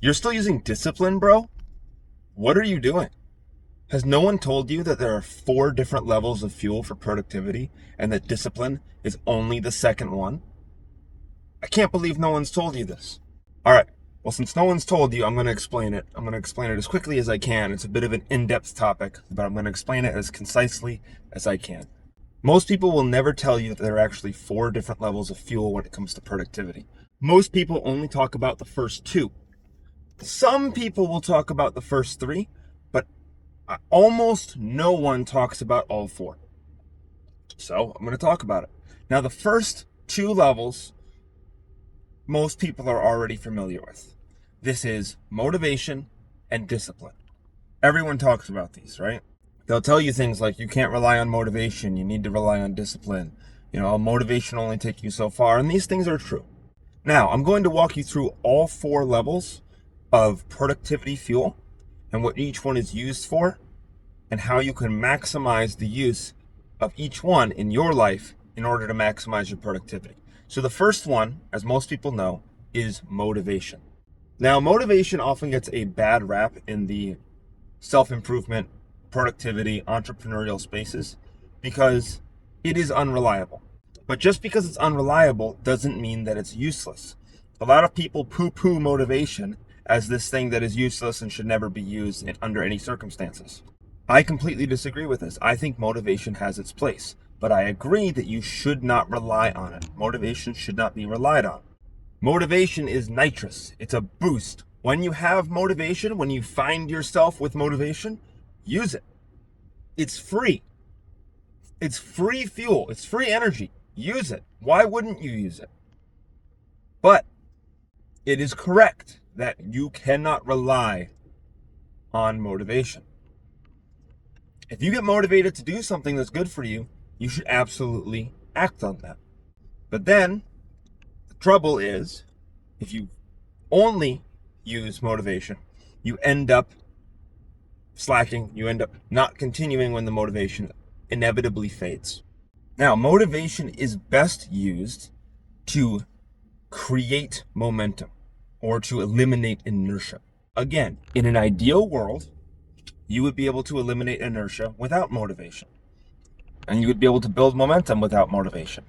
You're still using discipline, bro? What are you doing? Has no one told you that there are 4 different levels of fuel for productivity and that discipline is only the second one? I can't believe no one's told you this. All right. Well, since no one's told you, I'm going to explain it. I'm going to explain it as quickly as I can. It's a bit of an in-depth topic, but I'm going to explain it as concisely as I can. Most people will never tell you that there are actually 4 different levels of fuel when it comes to productivity. Most people only talk about the first 2. Some people will talk about the first 3, but almost no one talks about all 4. So I'm going to talk about it. Now, the first 2 levels, most people are already familiar with. This is motivation and discipline. Everyone talks about these, right? They'll tell you things like you can't rely on motivation, you need to rely on discipline. Motivation only take you so far, and these things are true. Now, I'm going to walk you through all 4 levels of productivity fuel and what each one is used for and how you can maximize the use of each one in your life in order to maximize your productivity. So the first one, as most people know, is motivation. Now, motivation often gets a bad rap in the self-improvement, productivity, entrepreneurial spaces because it is unreliable. But just because it's unreliable doesn't mean that it's useless. A lot of people poo-poo motivation as this thing that is useless and should never be used under any circumstances. I completely disagree with this. I think motivation has its place, but I agree that you should not rely on it. Motivation should not be relied on. Motivation is nitrous. It's a boost. When you have motivation, when you find yourself with motivation, use it. It's free. It's free fuel. It's free energy. Use it. Why wouldn't you use it? But it is correct that you cannot rely on motivation. If you get motivated to do something that's good for you, you should absolutely act on that. But then the trouble is, if you only use motivation, you end up slacking, you end up not continuing when the motivation inevitably fades. Now, motivation is best used to create momentum or to eliminate inertia. Again, in an ideal world, you would be able to eliminate inertia without motivation. And you would be able to build momentum without motivation.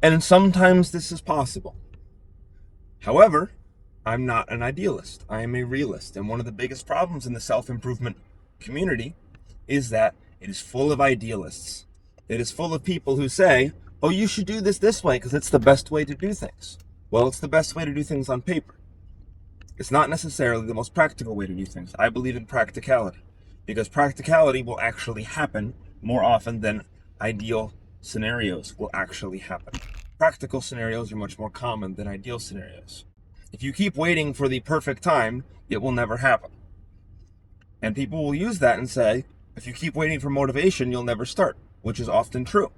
And sometimes this is possible. However, I'm not an idealist. I am a realist. And one of the biggest problems in the self-improvement community is that it is full of idealists. It is full of people who say, oh, you should do this way because it's the best way to do things. Well, it's the best way to do things on paper. It's not necessarily the most practical way to do things. I believe in practicality because practicality will actually happen more often than ideal scenarios will actually happen. Practical scenarios are much more common than ideal scenarios. If you keep waiting for the perfect time, it will never happen. And people will use that and say, if you keep waiting for motivation, you'll never start, which is often true.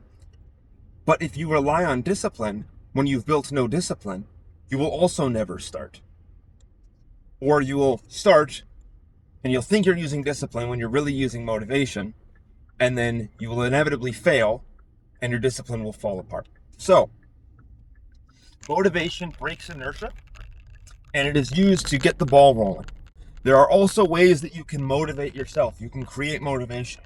But if you rely on discipline, when you've built no discipline, you will also never start. Or you will start and you'll think you're using discipline when you're really using motivation, and then you will inevitably fail and your discipline will fall apart. So, motivation breaks inertia and it is used to get the ball rolling. There are also ways that you can motivate yourself. You can create motivation.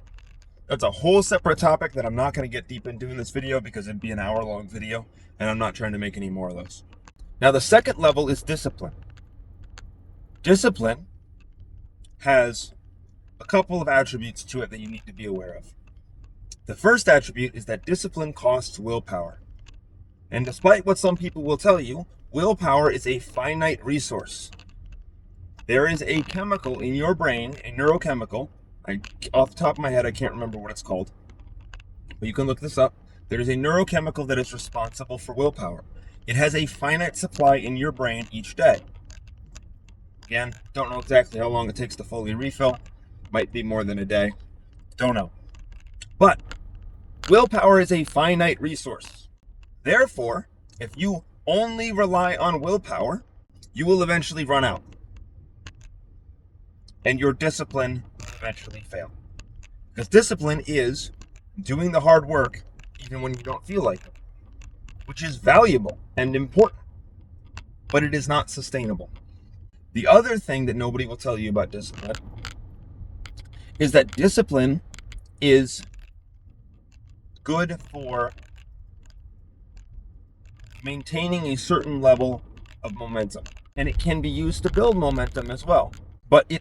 That's a whole separate topic that I'm not going to get deep into in this video because it'd be an hour-long video, and I'm not trying to make any more of those. Now, the second level is discipline. Discipline has a couple of attributes to it that you need to be aware of. The first attribute is that discipline costs willpower. And despite what some people will tell you, willpower is a finite resource. There is a chemical in your brain, a neurochemical. Off the top of my head, I can't remember what it's called, but you can look this up. There is a neurochemical that is responsible for willpower. It has a finite supply in your brain each day. Again, don't know exactly how long it takes to fully refill. Might be more than a day. Don't know. But willpower is a finite resource. Therefore, if you only rely on willpower, you will eventually run out. And your discipline will eventually fail. Because discipline is doing the hard work even when you don't feel like it, which is valuable and important, but it is not sustainable. The other thing that nobody will tell you about discipline is that discipline is good for maintaining a certain level of momentum. And it can be used to build momentum as well. But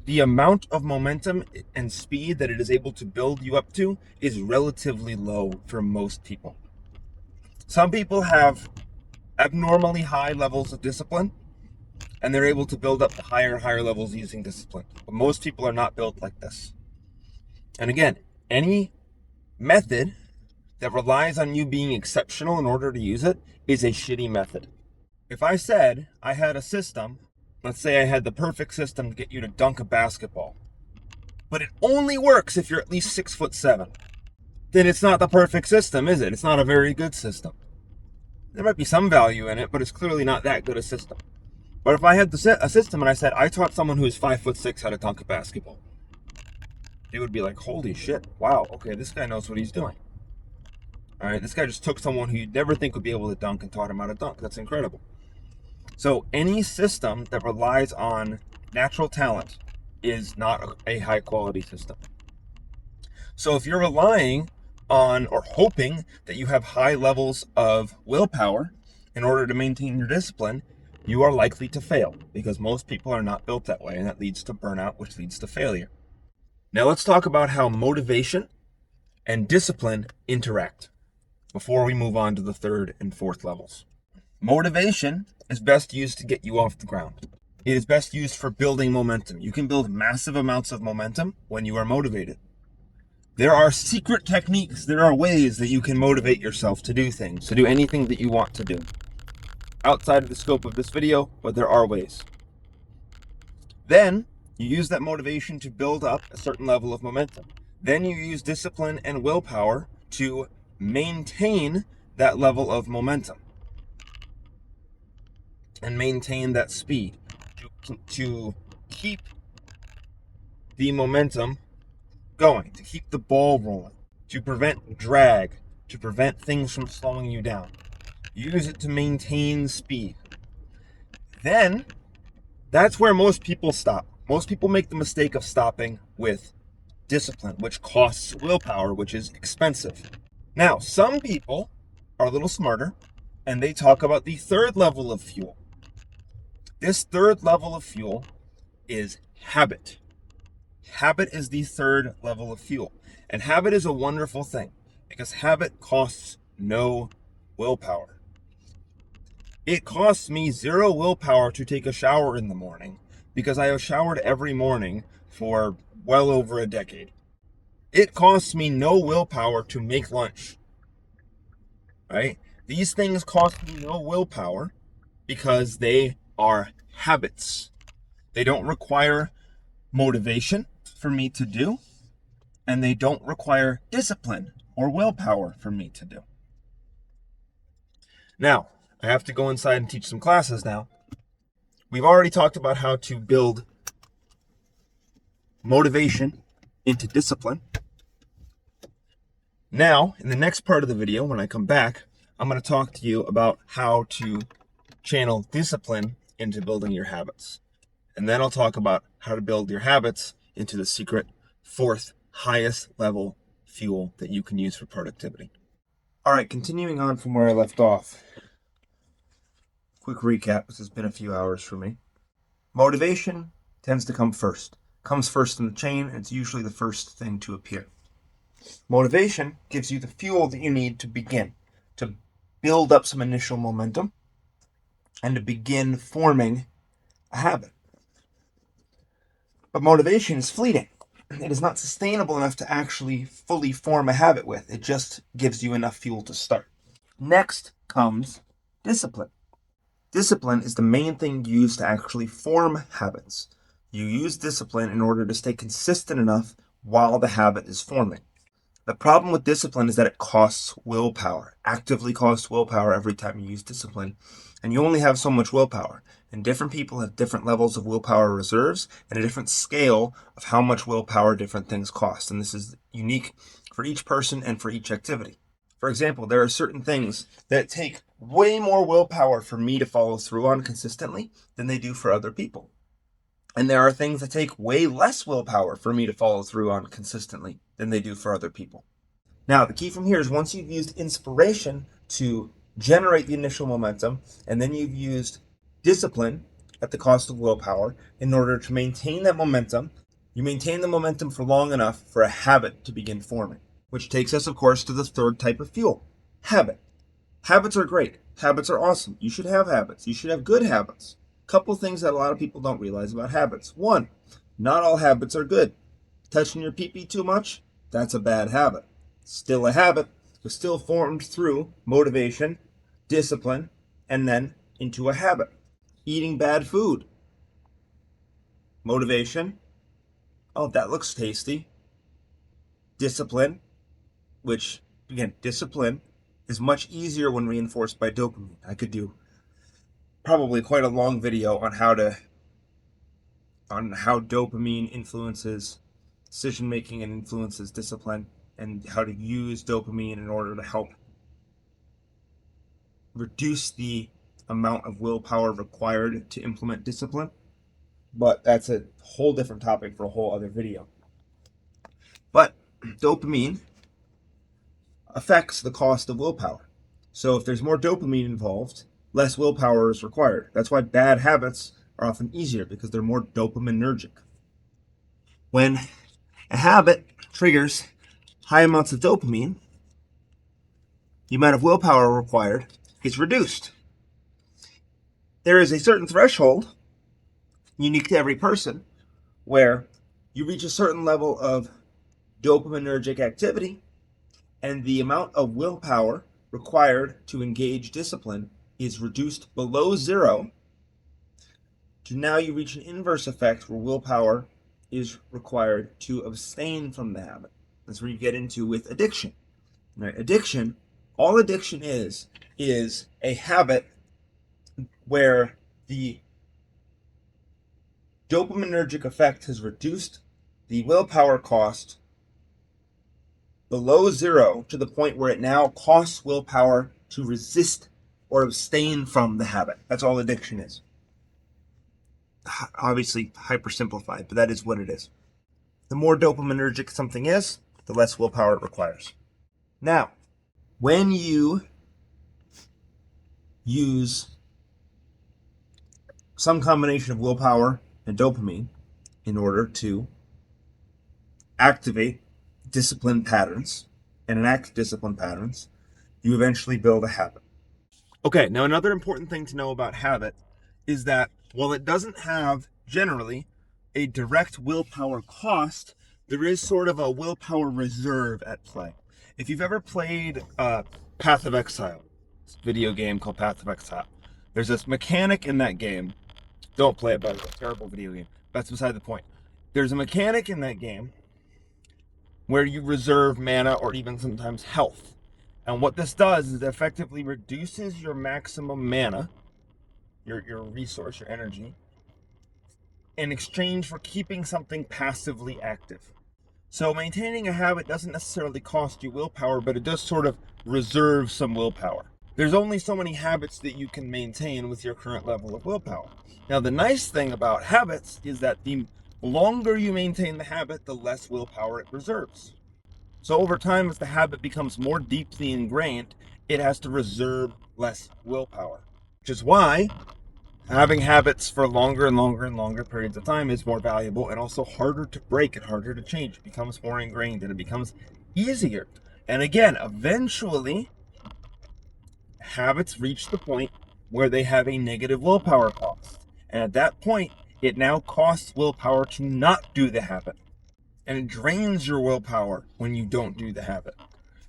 the amount of momentum and speed that it is able to build you up to is relatively low for most people. Some people have abnormally high levels of discipline, and they're able to build up to higher and higher levels using discipline. But most people are not built like this. And again, any method that relies on you being exceptional in order to use it is a shitty method. If I said I had a system, let's say I had the perfect system to get you to dunk a basketball, but it only works if you're at least 6'7", then it's not the perfect system, is it? It's not a very good system. There might be some value in it, but it's clearly not that good a system. But if I had a system and I said I taught someone who's 5'6" how to dunk a basketball, they would be like, holy shit, wow, okay, this guy knows what he's doing. All right, this guy just took someone who you'd never think would be able to dunk and taught him how to dunk. That's incredible. So any system that relies on natural talent is not a high quality system. So if you're relying on or hoping that you have high levels of willpower in order to maintain your discipline, you are likely to fail because most people are not built that way, and that leads to burnout, which leads to failure. Now let's talk about how motivation and discipline interact before we move on to the third and fourth levels. Motivation is best used to get you off the ground. It is best used for building momentum. You can build massive amounts of momentum when you are motivated. There are secret techniques, there are ways that you can motivate yourself to do things, to do anything that you want to do. Outside of the scope of this video, but there are ways. Then you use that motivation to build up a certain level of momentum. Then you use discipline and willpower to maintain that level of momentum and maintain that speed to keep the momentum going, to keep the ball rolling, to prevent drag, to prevent things from slowing you down. Use it to maintain speed. Then that's where most people stop. Most people make the mistake of stopping with discipline, which costs willpower, which is expensive. Now, some people are a little smarter and they talk about the third level of fuel. This third level of fuel is habit. Habit is the third level of fuel. And habit is a wonderful thing because habit costs no willpower. It costs me 0 willpower to take a shower in the morning because I have showered every morning for well over a decade. It costs me no willpower to make lunch, right? These things cost me no willpower because they are habits. They don't require motivation for me to do, and they don't require discipline or willpower for me to do. Now, I have to go inside and teach some classes now. We've already talked about how to build motivation into discipline. Now, in the next part of the video, when I come back, I'm going to talk to you about how to channel discipline into building your habits. And then I'll talk about how to build your habits into the secret fourth highest level fuel that you can use for productivity. All right, continuing on from where I left off. Quick recap, this has been a few hours for me. Motivation tends to come first. Comes first in the chain, and it's usually the first thing to appear. Motivation gives you the fuel that you need to begin, to build up some initial momentum, and to begin forming a habit. But motivation is fleeting. It is not sustainable enough to actually fully form a habit with. It just gives you enough fuel to start. Next comes discipline. Discipline is the main thing you use to actually form habits. You use discipline in order to stay consistent enough while the habit is forming. The problem with discipline is that it costs willpower, actively costs willpower every time you use discipline, and you only have so much willpower. And different people have different levels of willpower reserves and a different scale of how much willpower different things cost. And this is unique for each person and for each activity. For example, there are certain things that take way more willpower for me to follow through on consistently than they do for other people. And there are things that take way less willpower for me to follow through on consistently than they do for other people. Now, the key from here is once you've used inspiration to generate the initial momentum, and then you've used discipline at the cost of willpower in order to maintain that momentum, you maintain the momentum for long enough for a habit to begin forming, which takes us, of course, to the third type of fuel, habit. Habits are great. Habits are awesome. You should have habits. You should have good habits. Couple things that a lot of people don't realize about habits. One, not all habits are good. Touching your pee-pee too much, that's a bad habit. Still a habit, but still formed through motivation, discipline, and then into a habit. Eating bad food. Motivation. Oh, that looks tasty. Discipline, which, again, discipline is much easier when reinforced by dopamine. I could do probably quite a long video on how dopamine influences decision making and influences discipline, and how to use dopamine in order to help reduce the amount of willpower required to implement discipline. But that's a whole different topic for a whole other video. But dopamine affects the cost of willpower. So if there's more dopamine involved, less willpower is required. That's why bad habits are often easier, because they're more dopaminergic. When a habit triggers high amounts of dopamine, the amount of willpower required is reduced. There is a certain threshold, unique to every person, where you reach a certain level of dopaminergic activity, and the amount of willpower required to engage discipline is reduced below zero, to now you reach an inverse effect where willpower is required to abstain from the habit. That's where you get into with addiction. Right? Addiction, all addiction is a habit where the dopaminergic effect has reduced the willpower cost below zero to the point where it now costs willpower to resist or abstain from the habit. That's all addiction is. Obviously hypersimplified, but that is what it is. The more dopaminergic something is, the less willpower it requires. Now, when you use some combination of willpower and dopamine in order to activate discipline patterns and enact discipline patterns, you eventually build a habit. Okay, now another important thing to know about habit is that while it doesn't have generally a direct willpower cost, there is sort of a willpower reserve at play. If you've ever played Path of Exile, this video game called Path of Exile, there's this mechanic in that game. Don't play it, by the way. Terrible video game. That's beside the point. There's a mechanic in that game where you reserve mana or even sometimes health. And what this does is it effectively reduces your maximum mana, your resource, your energy, in exchange for keeping something passively active. So maintaining a habit doesn't necessarily cost you willpower, but it does sort of reserve some willpower. There's only so many habits that you can maintain with your current level of willpower. Now, the nice thing about habits is that the longer you maintain the habit, the less willpower it reserves. So over time, as the habit becomes more deeply ingrained, it has to reserve less willpower, which is why having habits for longer and longer and longer periods of time is more valuable, and also harder to break and harder to change. It becomes more ingrained and it becomes easier. And again, eventually, habits reach the point where they have a negative willpower cost. And at that point, it now costs willpower to not do the habit. And it drains your willpower when you don't do the habit.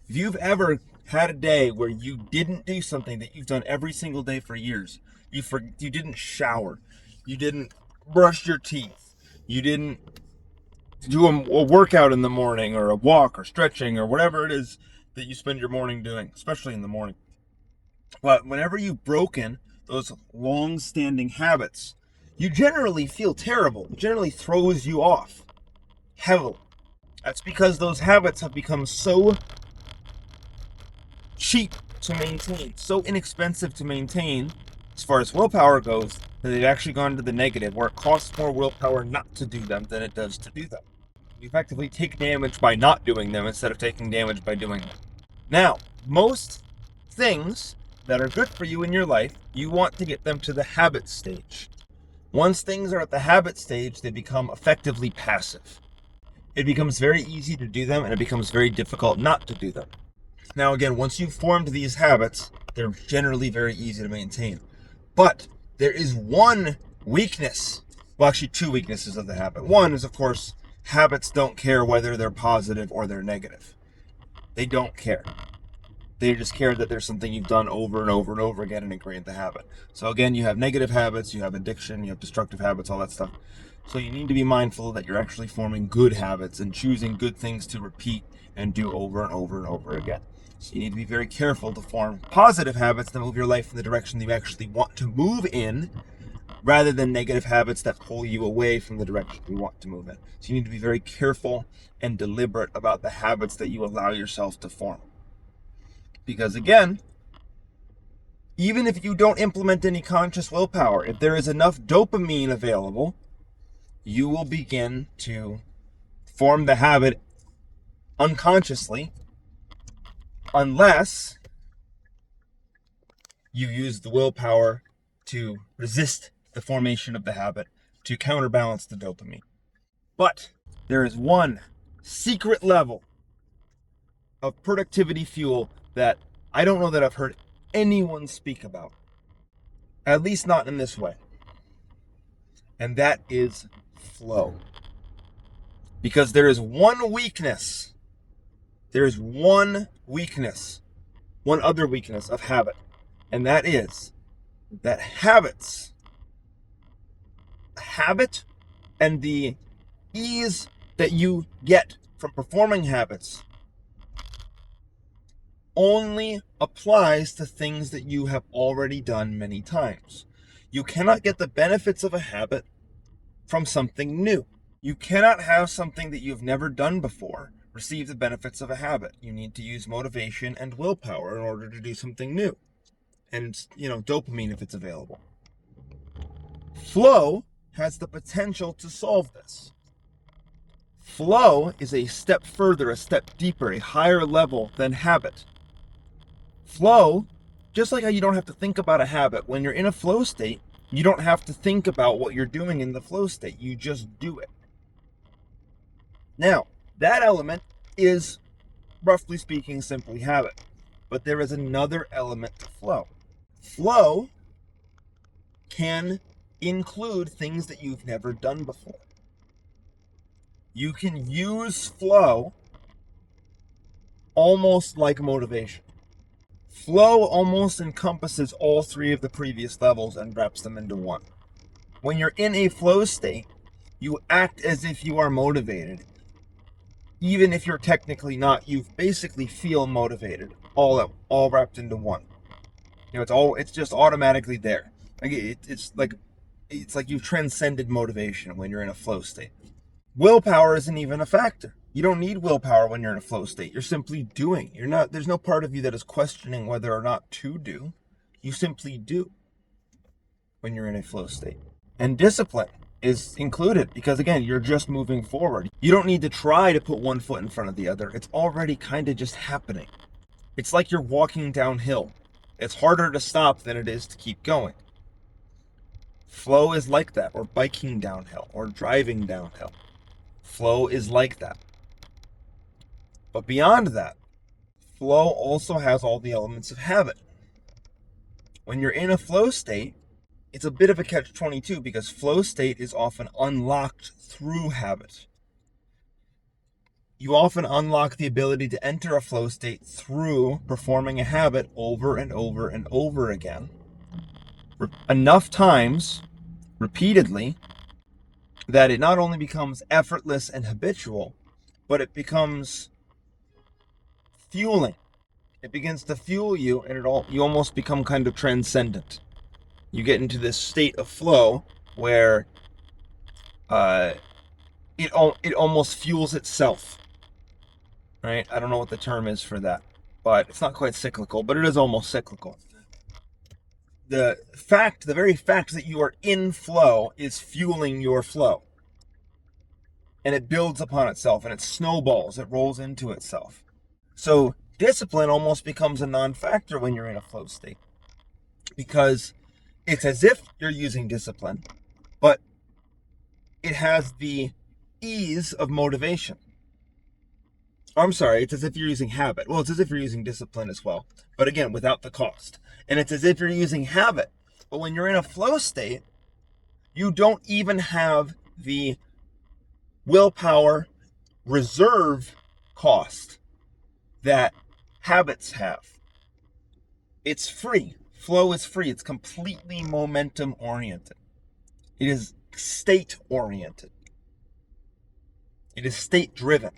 If you've ever had a day where you didn't do something that you've done every single day for years, you didn't shower, you didn't brush your teeth, you didn't do a workout in the morning or a walk or stretching or whatever it is that you spend your morning doing, especially in the morning. But whenever you've broken those long-standing habits, you generally feel terrible. It generally throws you off heavily. That's because those habits have become so cheap to maintain, so inexpensive to maintain, as far as willpower goes, they've actually gone to the negative, where it costs more willpower not to do them than it does to do them. You effectively take damage by not doing them instead of taking damage by doing them. Now, most things that are good for you in your life, you want to get them to the habit stage. Once things are at the habit stage, they become effectively passive. It becomes very easy to do them, and it becomes very difficult not to do them. Now again, once you've formed these habits, they're generally very easy to maintain. But there is one weakness, well actually two weaknesses of the habit. One is, of course, habits don't care whether they're positive or they're negative. They don't care. They just care that there's something you've done over and over and over again and ingrained the habit. So again, you have negative habits, you have addiction, you have destructive habits, all that stuff. So you need to be mindful that you're actually forming good habits and choosing good things to repeat and do over and over and over again. So you need to be very careful to form positive habits that move your life in the direction that you actually want to move in, rather than negative habits that pull you away from the direction you want to move in. So you need to be very careful and deliberate about the habits that you allow yourself to form. Because again, even if you don't implement any conscious willpower, if there is enough dopamine available, you will begin to form the habit unconsciously, unless you use the willpower to resist the formation of the habit, to counterbalance the dopamine. But there is one secret level of productivity fuel that I don't know that I've heard anyone speak about, at least not in this way, and that is flow. Because there is one weakness, one other weakness of habit, and that is that habit and the ease that you get from performing habits only applies to things that you have already done many times. You cannot get the benefits of a habit from something new. You cannot have something that you've never done before receive the benefits of a habit. You need to use motivation and willpower in order to do something new. And, dopamine if it's available. Flow has the potential to solve this. Flow is a step further, a step deeper, a higher level than habit. Flow, just like how you don't have to think about a habit, when you're in a flow state, you don't have to think about what you're doing in the flow state. You just do it. Now, that element is, roughly speaking, simply habit. But there is another element to flow. Flow can include things that you've never done before. You can use flow almost like motivation. Flow almost encompasses all three of the previous levels and wraps them into one. When you're in a flow state, you act as if you are motivated. Even if you're technically not, you basically feel motivated, all wrapped into one. It's just automatically there. It's like you've transcended motivation when you're in a flow state. Willpower isn't even a factor. You don't need willpower when you're in a flow state. You're simply doing. There's no part of you that is questioning whether or not to do. You simply do when you're in a flow state. And discipline is included because, again, you're just moving forward. You don't need to try to put one foot in front of the other. It's already kind of just happening. It's like you're walking downhill. It's harder to stop than it is to keep going. Flow is like that, or biking downhill, or driving downhill. Flow is like that. But beyond that, flow also has all the elements of habit. When you're in a flow state, it's a bit of a catch-22 because flow state is often unlocked through habit. You often unlock the ability to enter a flow state through performing a habit over and over and over again, enough times, repeatedly, that it not only becomes effortless and habitual, but it becomes fueling. It begins to fuel you, and you almost become kind of transcendent. You get into this state of flow where it almost fuels itself. Right? I don't know what the term is for that, but it's not quite cyclical, but it is almost cyclical. the very fact that you are in flow is fueling your flow. And it builds upon itself and it snowballs, it rolls into itself. So discipline almost becomes a non-factor when you're in a flow state, because it's as if you're using discipline, but it has the ease of motivation. I'm sorry, it's as if you're using habit. Well, it's as if you're using discipline as well, but again, without the cost. And it's as if you're using habit. But when you're in a flow state, you don't even have the willpower reserve cost that habits have. It's free. Flow is free. It's completely momentum oriented. It is state oriented. It is state driven.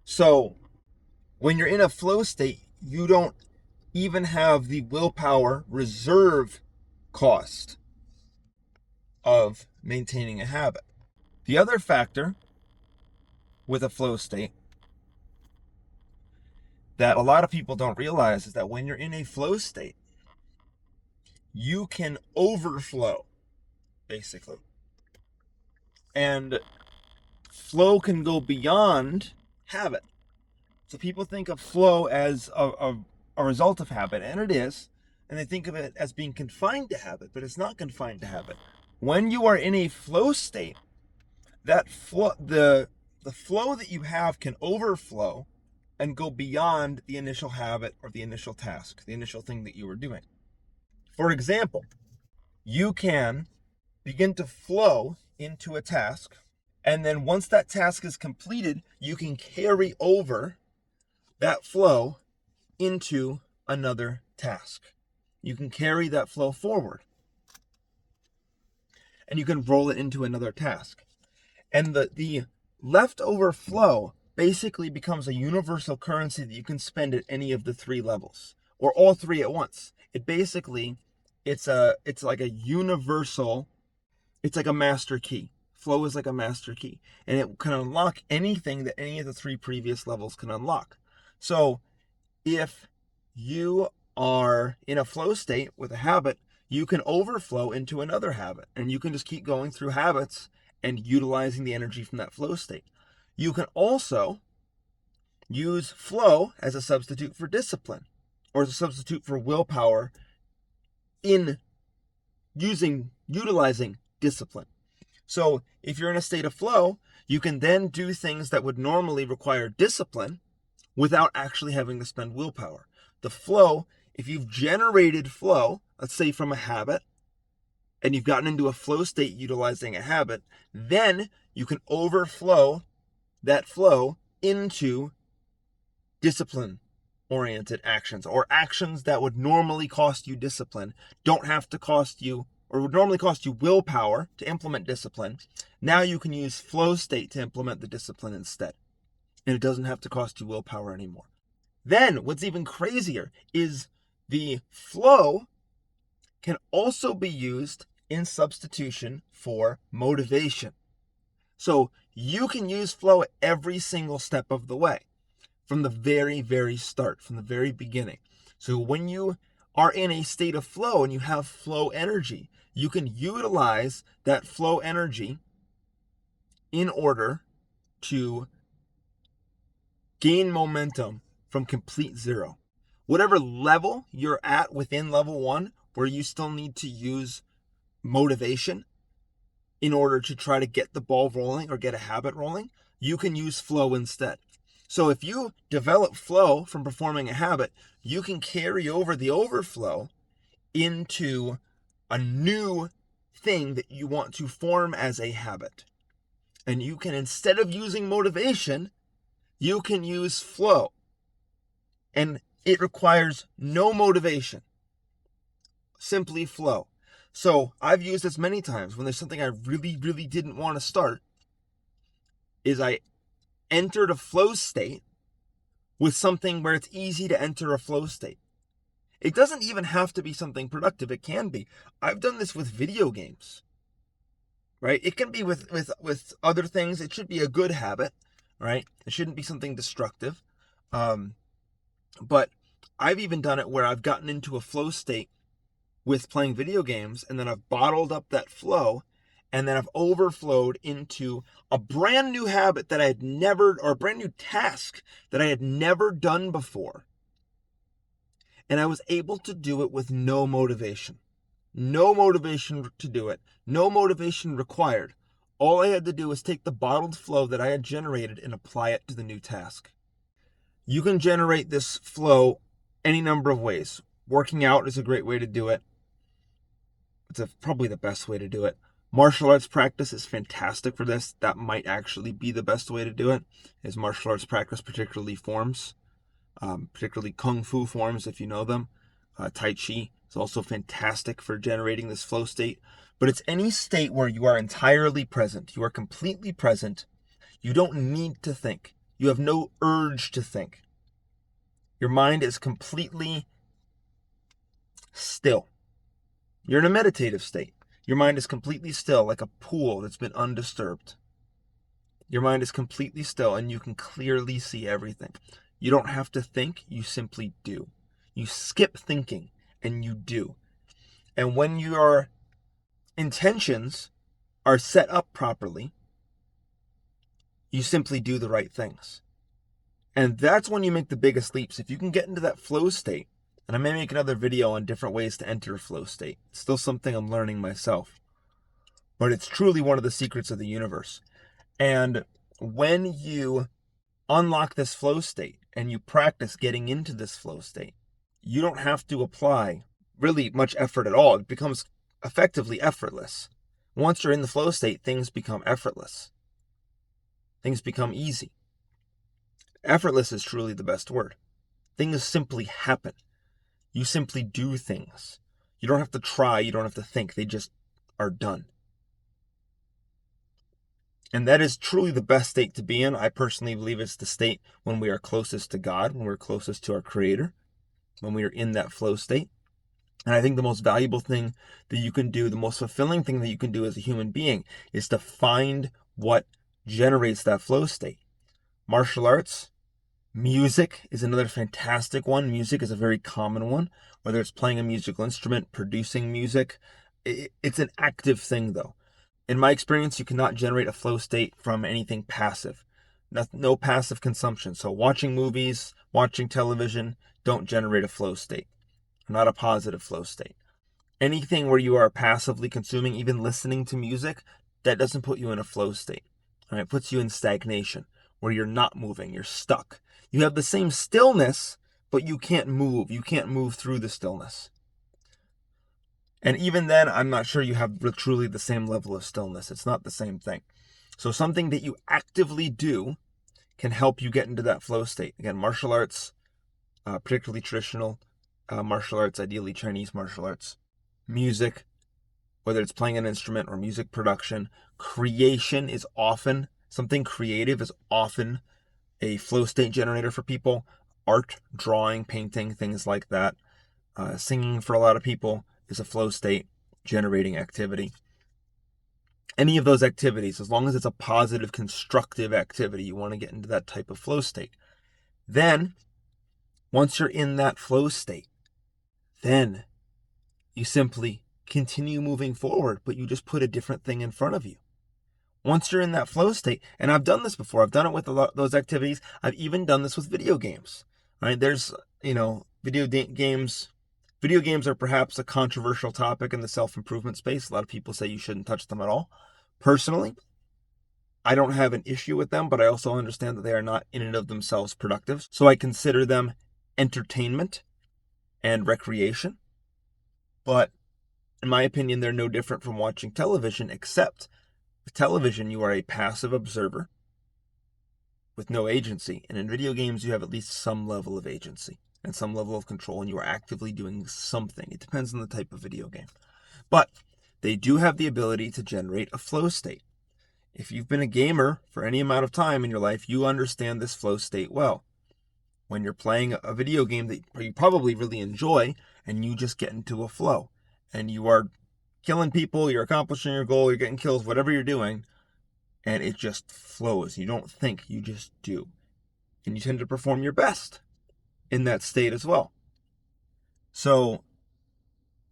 So when you're in a flow state, you don't even have the willpower reserve cost of maintaining a habit. The other factor with a flow state that a lot of people don't realize is that when you're in a flow state, you can overflow, basically. And flow can go beyond habit. So people think of flow as a result of habit, and it is. And they think of it as being confined to habit, but it's not confined to habit. When you are in a flow state, that flow, the flow that you have can overflow and go beyond the initial habit or the initial task, the initial thing that you were doing. For example, you can begin to flow into a task, and then once that task is completed, you can carry over that flow into another task. You can carry that flow forward, and you can roll it into another task. And the leftover flow basically becomes a universal currency that you can spend at any of the three levels, or all three at once. It basically, it's like a universal, it's like a master key. Flow is like a master key, and it can unlock anything that any of the three previous levels can unlock. So if you are in a flow state with a habit, you can overflow into another habit, and you can just keep going through habits and utilizing the energy from that flow state. You can also use flow as a substitute for discipline, or as a substitute for willpower in utilizing discipline. So if you're in a state of flow, you can then do things that would normally require discipline without actually having to spend willpower. The flow, if you've generated flow, let's say from a habit, and you've gotten into a flow state utilizing a habit, then you can overflow that flow into discipline-oriented actions, or actions that would normally cost you discipline, don't have to cost you, or would normally cost you willpower to implement discipline. Now you can use flow state to implement the discipline instead, and it doesn't have to cost you willpower anymore. Then what's even crazier is the flow can also be used in substitution for motivation. So you can use flow at every single step of the way, from the very, very start, from the very beginning. So when you are in a state of flow and you have flow energy, you can utilize that flow energy in order to gain momentum from complete zero. Whatever level you're at within level 1, where you still need to use motivation in order to try to get the ball rolling or get a habit rolling, you can use flow instead. So if you develop flow from performing a habit, you can carry over the overflow into a new thing that you want to form as a habit. And you can, instead of using motivation, you can use flow. And it requires no motivation, simply flow. So I've used this many times when there's something I really, really didn't want to start, is I entered a flow state with something where it's easy to enter a flow state. It doesn't even have to be something productive. It can be. I've done this with video games, right? It can be with other things. It should be a good habit, right? It shouldn't be something destructive. But I've even done it where I've gotten into a flow state with playing video games, and then I've bottled up that flow, and then I've overflowed into a brand new habit that I had never, or a brand new task that I had never done before. And I was able to do it with no motivation. No motivation to do it. No motivation required. All I had to do was take the bottled flow that I had generated and apply it to the new task. You can generate this flow any number of ways. Working out is a great way to do it. It's probably the best way to do it. Martial arts practice is fantastic for this. That might actually be the best way to do it, is martial arts practice, particularly forms, particularly Kung Fu forms, if you know them. Tai Chi is also fantastic for generating this flow state. But it's any state where you are entirely present. You are completely present. You don't need to think. You have no urge to think. Your mind is completely still. You're in a meditative state. Your mind is completely still, like a pool that's been undisturbed. Your mind is completely still, and you can clearly see everything. You don't have to think, you simply do. You skip thinking, and you do. And when your intentions are set up properly, you simply do the right things. And that's when you make the biggest leaps. If you can get into that flow state, and I may make another video on different ways to enter a flow state. It's still something I'm learning myself. But it's truly one of the secrets of the universe. And when you unlock this flow state and you practice getting into this flow state, you don't have to apply really much effort at all. It becomes effectively effortless. Once you're in the flow state, things become effortless. Things become easy. Effortless is truly the best word. Things simply happen. You simply do things. You don't have to try, you don't have to think. They just are done. And that is truly the best state to be in. I personally believe it's the state when we are closest to God, when we're closest to our Creator, when we are in that flow state. And I think the most valuable thing that you can do, the most fulfilling thing that you can do as a human being, is to find what generates that flow state. Martial arts, music is another fantastic one. Music is a very common one, whether it's playing a musical instrument, producing music. It's an active thing, though. In my experience, you cannot generate a flow state from anything passive. No passive consumption. So watching movies, watching television don't generate a flow state. Not a positive flow state. Anything where you are passively consuming, even listening to music, that doesn't put you in a flow state. All right, it puts you in stagnation, where you're not moving, you're stuck. You have the same stillness, but you can't move. You can't move through the stillness. And even then, I'm not sure you have truly the same level of stillness. It's not the same thing. So something that you actively do can help you get into that flow state. Again, martial arts, particularly traditional martial arts, ideally Chinese martial arts, music, whether it's playing an instrument or music production, creation is often, something creative is often a flow state generator for people. Art, drawing, painting, things like that. Singing for a lot of people is a flow state generating activity. Any of those activities, as long as it's a positive, constructive activity, you want to get into that type of flow state. Then, once you're in that flow state, then you simply continue moving forward, but you just put a different thing in front of you. Once you're in that flow state, and I've done this before, I've done it with a lot those activities. I've even done this with video games. Right? There's, video games. Video games are perhaps a controversial topic in the self-improvement space. A lot of people say you shouldn't touch them at all. Personally, I don't have an issue with them, but I also understand that they are not in and of themselves productive. So I consider them entertainment and recreation. But in my opinion, they're no different from watching television, except with television, you are a passive observer with no agency. And in video games, you have at least some level of agency and some level of control, and you are actively doing something. It depends on the type of video game. But they do have the ability to generate a flow state. If you've been a gamer for any amount of time in your life, you understand this flow state well. When you're playing a video game that you probably really enjoy, and you just get into a flow, and you are killing people, you're accomplishing your goal, you're getting kills, whatever you're doing, and it just flows. You don't think, you just do. And you tend to perform your best in that state as well. So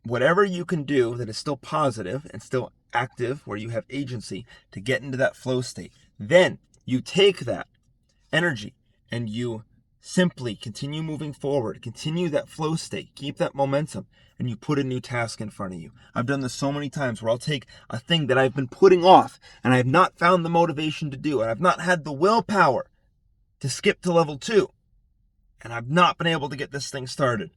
whatever you can do that is still positive and still active, where you have agency to get into that flow state. Then you take that energy and you simply continue moving forward, continue that flow state, keep that momentum, and you put a new task in front of you. I've done this so many times where I'll take a thing that I've been putting off and I have not found the motivation to do, and I've not had the willpower to skip to level 2, and I've not been able to get this thing started.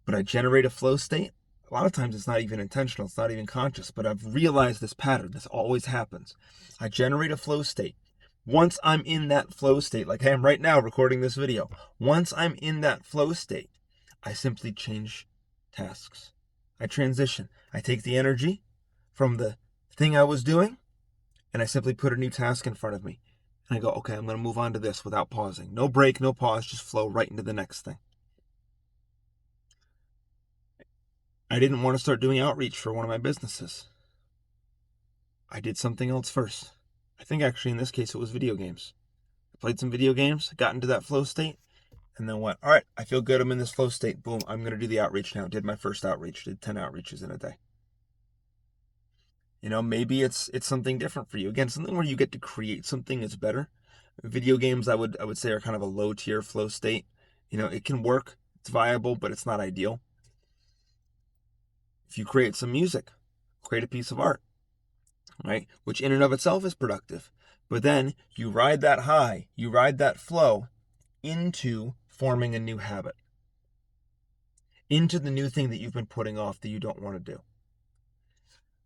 But I generate a flow state. A lot of times it's not even intentional, it's not even conscious, but I've realized this pattern. This always happens. I generate a flow state. Once I'm in that flow state, like I am right now recording this video, once I'm in that flow state, I simply change tasks. I transition. I take the energy from the thing I was doing and I simply put a new task in front of me. And I go, okay, I'm going to move on to this without pausing. No break, no pause, just flow right into the next thing. I didn't want to start doing outreach for one of my businesses. I did something else first. I think actually in this case it was video games. I played some video games, got into that flow state, and then went, all right, I feel good, I'm in this flow state. Boom, I'm going to do the outreach now. Did my first outreach, did 10 outreaches in a day. You know, maybe it's something different for you. Again, something where you get to create something is better. Video games, I would say, are kind of a low tier flow state. You know, it can work, it's viable, but it's not ideal. If you create some music, create a piece of art, right? Which in and of itself is productive. But then you ride that high, you ride that flow into forming a new habit, into the new thing that you've been putting off that you don't want to do.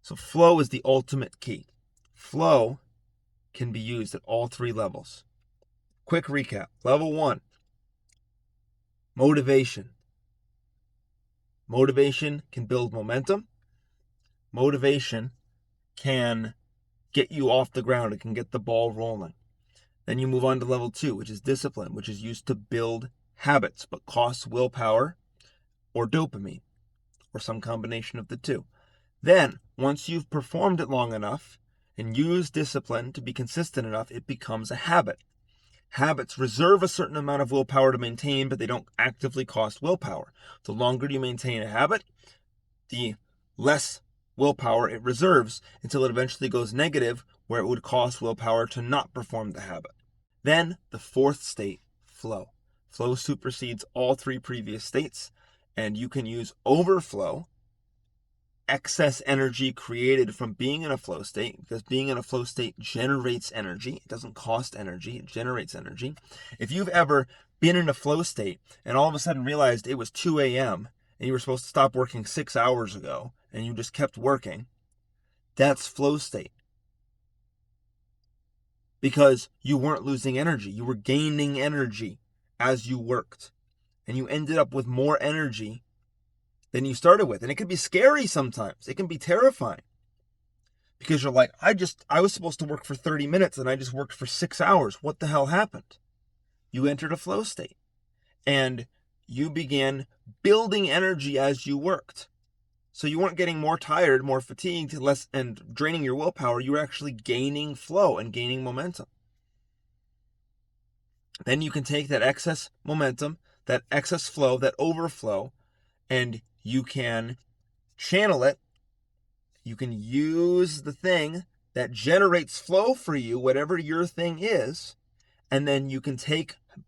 So flow is the ultimate key. Flow can be used at all 3 levels. Quick recap. Level 1, motivation. Motivation can build momentum. Motivation can get you off the ground. It can get the ball rolling. Then you move on to level 2, which is discipline, which is used to build habits, but costs willpower or dopamine, or some combination of the two. Then, once you've performed it long enough and used discipline to be consistent enough, it becomes a habit. Habits reserve a certain amount of willpower to maintain, but they don't actively cost willpower. The longer you maintain a habit, the less willpower it reserves until it eventually goes negative, where it would cost willpower to not perform the habit. Then the 4th state, flow. Flow supersedes all 3 previous states, and you can use overflow, excess energy created from being in a flow state, because being in a flow state generates energy. It doesn't cost energy, it generates energy. If you've ever been in a flow state and all of a sudden realized it was 2 a.m. and you were supposed to stop working 6 hours ago and you just kept working, that's flow state. Because you weren't losing energy, you were gaining energy as you worked. And you ended up with more energy than you started with. And it can be scary sometimes. It can be terrifying. Because you're like, I was supposed to work for 30 minutes and I just worked for 6 hours. What the hell happened? You entered a flow state. And you began building energy as you worked. So you weren't getting more tired, more fatigued, less, and draining your willpower. You were actually gaining flow and gaining momentum. Then you can take that excess momentum, that excess flow, that overflow, and you can channel it. You can use the thing that generates flow for you, whatever your thing is, and then you can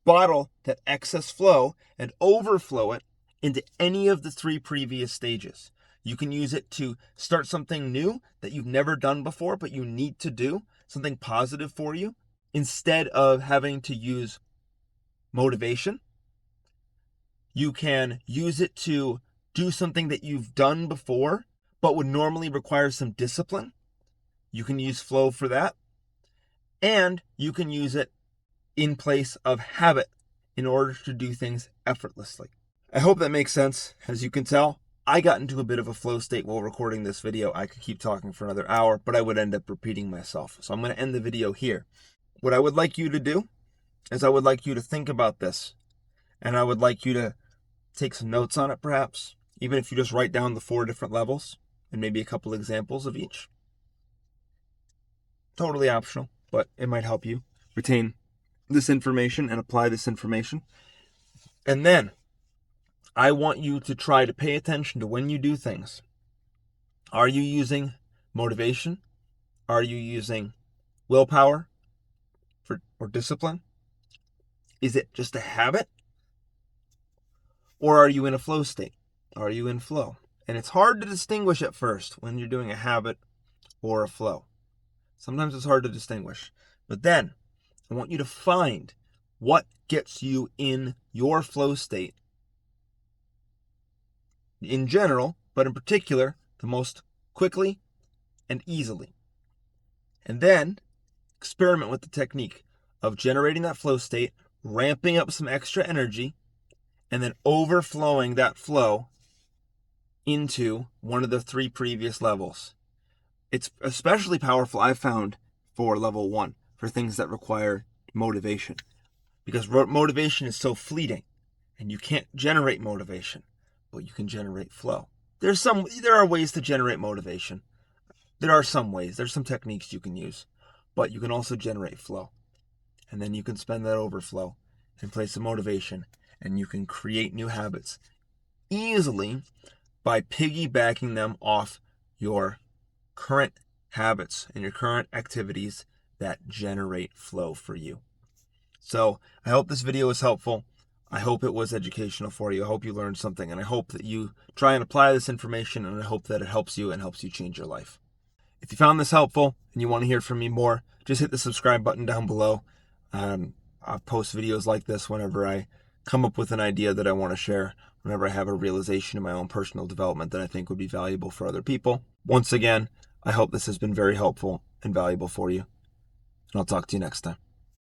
bottle that excess flow and overflow it into any of the 3 previous stages. You can use it to start something new that you've never done before, but you need to do, something positive for you, instead of having to use motivation. You can use it to do something that you've done before, but would normally require some discipline. You can use flow for that. And you can use it in place of habit in order to do things effortlessly. I hope that makes sense. As you can tell, I got into a bit of a flow state while recording this video. I could keep talking for another hour, but I would end up repeating myself. So I'm going to end the video here. What I would like you to do is I would like you to think about this, and I would like you to take some notes on it, perhaps, even if you just write down the 4 different levels and maybe a couple examples of each. Totally optional, but it might help you retain this information and apply this information. And then I want you to try to pay attention to when you do things. Are you using motivation? Are you using willpower or discipline? Is it just a habit? Or are you in a flow state? Are you in flow? And it's hard to distinguish at first when you're doing a habit or a flow. Sometimes it's hard to distinguish. But then I want you to find what gets you in your flow state in general, but in particular, the most quickly and easily. And then experiment with the technique of generating that flow state, ramping up some extra energy, and then overflowing that flow into one of the 3 previous levels. It's especially powerful, I've found, for level 1, for things that require motivation. Because motivation is so fleeting, and you can't generate motivation, but you can generate flow. There are ways to generate motivation. There are some ways. There's some techniques you can use, but you can also generate flow. And then you can spend that overflow in place of motivation, and you can create new habits easily by piggybacking them off your current habits and your current activities that generate flow for you. So I hope this video was helpful. I hope it was educational for you. I hope you learned something, and I hope that you try and apply this information, and I hope that it helps you and helps you change your life. If you found this helpful and you want to hear from me more, just hit the subscribe button down below. I post videos like this whenever I come up with an idea that I want to share, whenever I have a realization in my own personal development that I think would be valuable for other people. Once again, I hope this has been very helpful and valuable for you, and I'll talk to you next time.